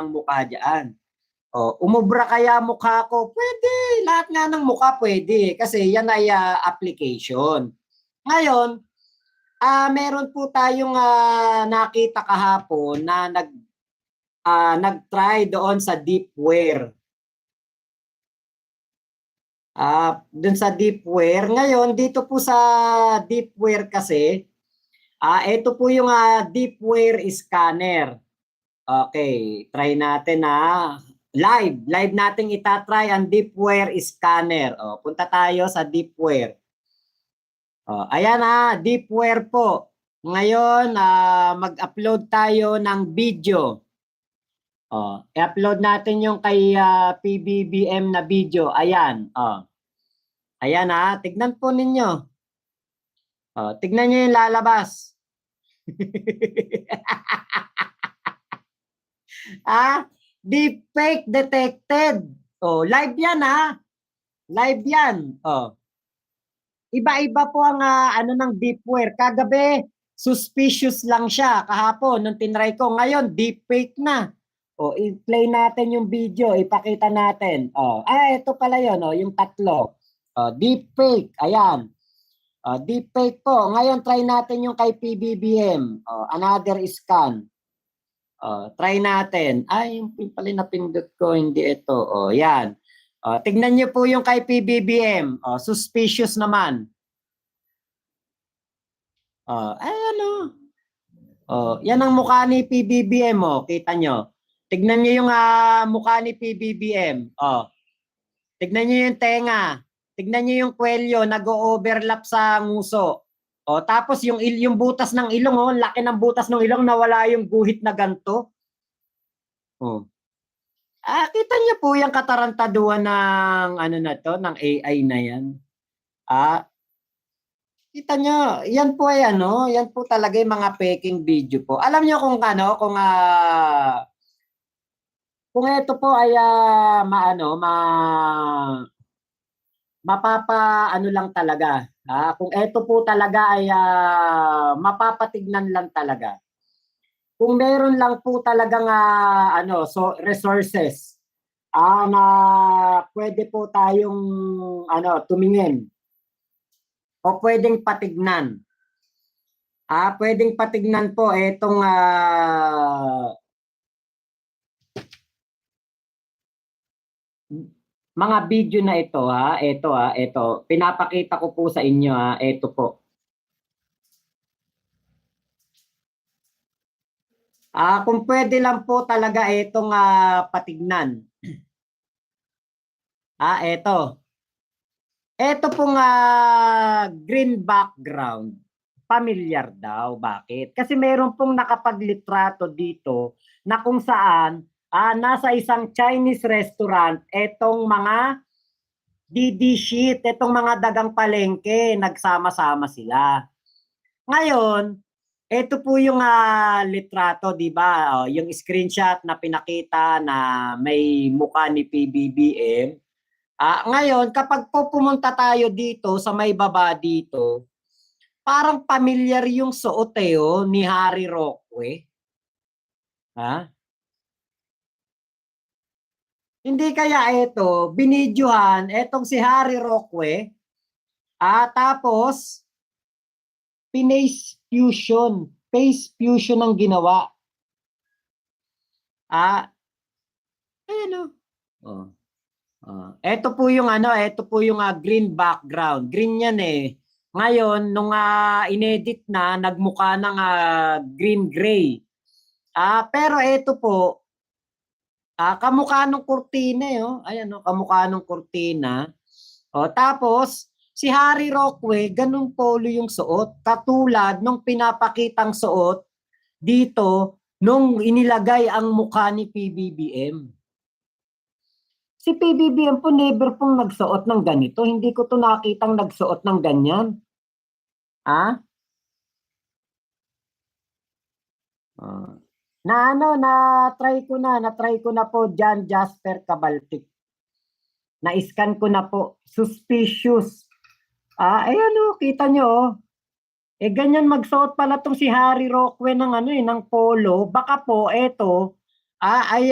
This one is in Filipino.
mukha dyan. Umubra kaya mukha ko? Pwede. Lahat nga ng mukha pwede. Kasi yan ay application. Ngayon, meron po tayong nakita kahapon na nag-try doon sa deepware. Doon sa deepware. Ngayon, dito po sa deepware kasi, ito po yung deepware scanner. Okay, try natin live natin itatry ang deepware scanner. Punta tayo sa deepware. Ayan deepware po. Ngayon, mag-upload tayo ng video. I-upload natin yung kay PBBM na video. Ayan. Ayan tignan po ninyo. Tignan nyo yung lalabas. Deepfake detected. Live yan Live yan. Iba-iba po ang ano ng deepware. Kagabi, suspicious lang siya. Kahapon, nung tinry ko. Ngayon, deepfake na. I-play natin yung video. Ipakita natin. Ito pala yun. Yung tatlo. Deepfake. Ayan. Deepfake po. Ngayon, try natin yung kay PBBM. Another scan. Try natin. Yung pala napindot ko. Hindi ito. Yan. Tignan niyo po yung kay PBBM. Suspicious naman. Yan ang mukha ni PBBM. Kita nyo. Tignan niyo yung mukha ni PBBM. Tignan niyo yung tenga. Tignan niyo yung kwelyo. Nag-overlap sa nguso. Tapos yung butas ng ilong. Laki ng butas ng ilong. Nawala yung guhit na ganto. Kita niyo po yung katarantaduhan ng ano na to, ng AI na yan. Kita niyo, yan po ay yan po talaga yung mga faking video po. Alam niyo kung kung ito po ay lang talaga. Kung ito po talaga ay mapapatignan lang talaga. Kung meron lang po talagang resources na pwede po tayong tumingin o pwedeng patignan. Pwedeng patignan po itong mga video na ito ito pinapakita ko po sa inyo ito po. Kung pwede lang po talaga itong patignan. Ito. Ito pong green background. Familiar daw. Bakit? Kasi meron pong nakapaglitrato dito na kung saan nasa isang Chinese restaurant itong mga DD sheet, itong mga dagang palengke, nagsama-sama sila. Ngayon, ito po yung litrato, di ba? Yung screenshot na pinakita na may mukha ni PBBM. Ngayon, kapag po pumunta tayo dito sa may baba dito, parang familiar yung suot ni Harry Roque. Hindi kaya ito, binidyohan, etong si Harry Roque, tapos face fusion ang ginawa. Ito po yung ito po yung green background. Green yan Ngayon, nung inedit na, nagmukha ng green gray. Pero ito po, kamukha ng kurtina Ayan kamukha ng kurtina. Tapos, si Harry Roque, ganung polo yung suot. Katulad nung pinapakitang suot dito nung inilagay ang mukha ni PBBM. Si PBBM po never pong nagsuot ng ganito. Hindi ko to nakitang nagsuot ng ganyan. Na-try ko na po John Jasper Cabaltic. Na-scan ko na po. Suspicious. Ayan kita nyo ganyan magsuot pala tong si Harry Roque ng ng polo. Baka po, eto, Ay,